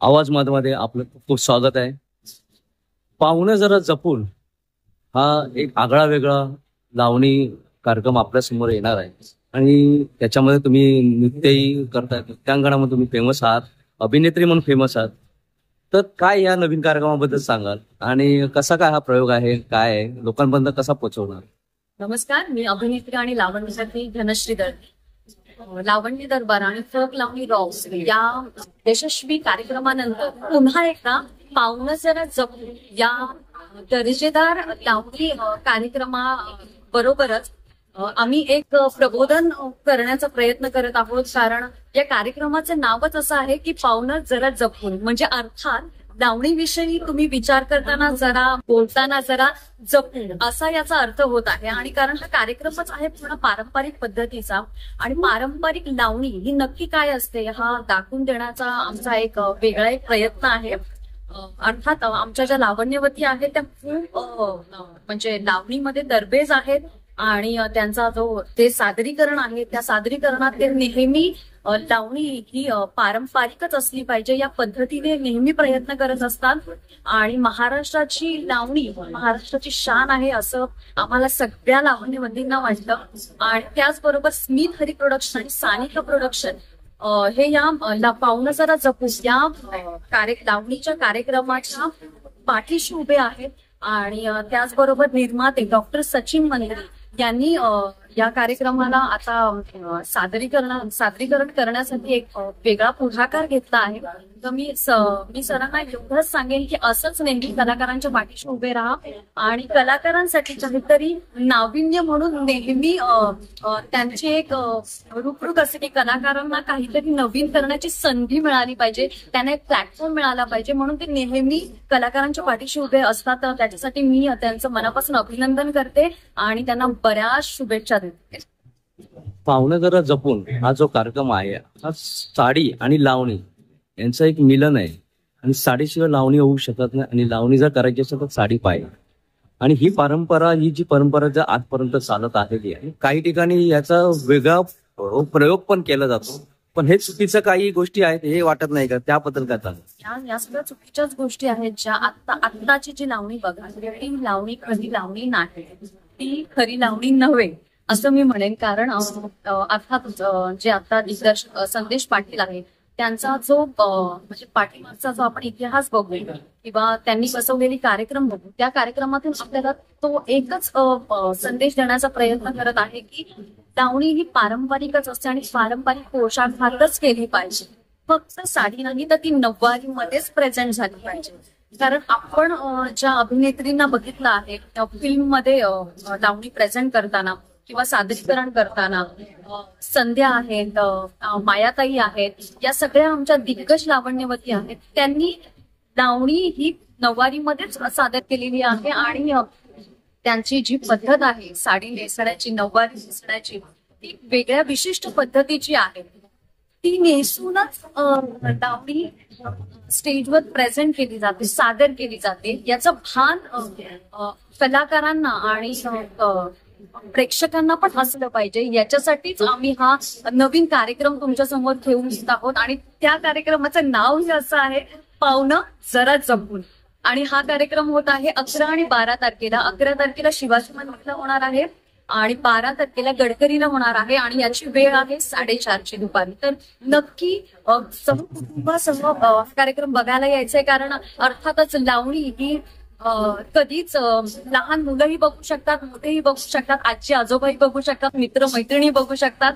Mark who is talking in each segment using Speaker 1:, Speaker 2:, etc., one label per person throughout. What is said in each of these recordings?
Speaker 1: आवाज मध्ये आपलं खूप खूप स्वागत आहे. पाहुणं जरा जपून हा एक आगळा वेगळा लावणी कार्यक्रम आपल्या समोर येणार आहे आणि त्याच्यामध्ये तुम्ही नृत्यही करताय, नृत्यांगणामध्ये तुम्ही फेमस आहात, अभिनेत्री म्हणून फेमस आहात. तर काय या नवीन कार्यक्रमाबद्दल सांगाल आणि कसा काय हा प्रयोग आहे, काय आहे, लोकांपर्यंत कसा पोहोचवणार?
Speaker 2: नमस्कार, मी अभिनेत्री आणि लावण्यसाठी धनश्री दळवी. लावणी दरबार आणि फोक लावणी रॉक्स या यशस्वी कार्यक्रमानंतर पुन्हा एकदा पाहुणं जरा जपून या दर्जेदार लावणी कार्यक्रमा बरोबरच आम्ही एक प्रबोधन करण्याचा प्रयत्न करत आहोत. कारण या कार्यक्रमाचं नावच असं आहे की पाहुणं जरा जपून, म्हणजे अर्थात लावणीविषयी तुम्ही विचार करताना जरा, बोलताना जरा जपून असा याचा अर्थ होत आहे. आणि कारण हा कार्यक्रमच आहे पूर्ण पारंपरिक पद्धतीचा आणि पारंपरिक लावणी ही नक्की काय असते हा दाखवून देण्याचा आमचा एक वेगळा एक प्रयत्न आहे. अर्थात आमच्या ज्या लावण्यवती आहेत त्या खूप म्हणजे लावणीमध्ये तरबेज आहेत आणि त्यांचा जो ते सादरीकरण आहे त्या सादरीकरणात ते नेहमी लावणी ही पारंपरिकच असली पाहिजे या पद्धतीने नेहमी प्रयत्न करत असतात. आणि महाराष्ट्राची लावणी महाराष्ट्राची शान आहे असं आम्हाला सगळ्या लावणीवंतींना वाटतं. आणि त्याचबरोबर स्मिथ हरी प्रोडक्शन आणि सानिका प्रोडक्शन हे या पाहुणं जरा जपून या लावणीच्या कार्यक्रमाच्या पाठीशी उभे आहेत. आणि त्याचबरोबर निर्माते डॉक्टर सचिन मंदिर यांनी या कार्यक्रमाला आता सादरीकरण करण्यासाठी एक वेगळा पुढाकार घेतला आहे. तर मी सरांना एवढंच सांगेन की असंच नेहमी कलाकारांच्या पाठीशी उभे राहा आणि कलाकारांसाठी काहीतरी नाविन्य म्हणून नेहमी त्यांची एक रूपरूप असते की कलाकारांना काहीतरी नवीन करण्याची संधी मिळाली पाहिजे, त्यांना एक प्लॅटफॉर्म मिळाला पाहिजे, म्हणून ते नेहमी कलाकारांच्या पाठीशी उभे असतात. त्याच्यासाठी मी त्यांचं मनापासून अभिनंदन करते आणि त्यांना बऱ्याच शुभेच्छा देते.
Speaker 1: पाहुणं जरा जपून हा जो कार्यक्रम आहे हा साडी आणि लावणी यांचं एक मिलन आहे. आणि साडीशिवाय लावणी होऊ शकत नाही आणि लावणी जर करायची असेल तर साडी पाहिजे. आणि ही जी परंपरा जर आजपर्यंत चालत आलेली आहे, काही ठिकाणी याचा वेगळा प्रयोग पण केला जातो, पण हे चुकीचं काही गोष्टी आहेत हे वाटत नाही का? त्याबद्दल काय सांगा?
Speaker 2: या सगळ्या चुकीच्याच गोष्टी आहेत ज्या आत्ताची जी लावणी बघा ती लावणी खरी लावणी नाही, ती खरी लावणी नव्हे असं मी म्हणेन. कारण अर्थात जे आता दिग्दर्शक संदेश पाटील आहे त्यांचा जो म्हणजे पाठीमागचा जो आपण इतिहास बघू किंवा त्यांनी बसवलेली कार्यक्रम बघू, त्या कार्यक्रमातून आपल्याला तो एकच संदेश देण्याचा प्रयत्न करत आहे की लावणी ही पारंपरिकच असते आणि पारंपरिक पोशाख घालच केली पाहिजे. फक्त साडी नाही तर ती नऊवारीमध्येच प्रेझेंट झाली पाहिजे. कारण आपण ज्या अभिनेत्रींना बघितलं आहे फिल्म मध्ये लावणी प्रेझेंट करताना किंवा सादरीकरण करताना, संध्या आहेत, मायाताई आहेत, या सगळ्या आमच्या दिग्गज लावण्यवती आहेत, त्यांनी लावणी ही नऊवारीमध्येच सादर केलेली आहे. आणि त्यांची जी पद्धत आहे साडी नेसण्याची, नऊवारी नेसण्याची, ती वेगळ्या विशिष्ट पद्धतीची आहे. ती नेसूनच लावणी स्टेजवर प्रेझेंट केली जाते, सादर केली जाते. याचं भान कलाकारांना आणि प्रेक्षकांना पण असलं पाहिजे. याच्यासाठीच आम्ही हा नवीन कार्यक्रम तुमच्या समोर ठेवून येत आहोत आणि त्या कार्यक्रमाचं नाव असं आहे पाहुणं जरा जपून. आणि हा कार्यक्रम होत आहे 11 आणि 12 तारखेला. 11 तारखेला शिवाजी मंदिरला होणार आहे आणि 12 तारखेला गडकरीला होणार आहे आणि याची वेळ आहे 4:30 दुपारी. तर नक्की कुटुंबासह हा कार्यक्रम बघायला यायचंय. कारण अर्थातच लावणी ही कधीच लहान मुलंही बघू शकतात, मोठेही बघू शकतात, आजी आजोबाही बघू शकतात, मित्र मैत्रिणी बघू शकतात.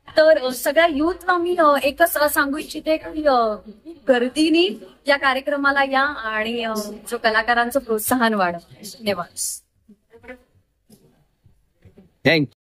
Speaker 2: तर सगळ्या युथला मी एकच सांगू इच्छिते की गर्दीने या कार्यक्रमाला या आणि जो कलाकारांचं प्रोत्साहन वाढ. धन्यवाद.
Speaker 1: थँक्यू.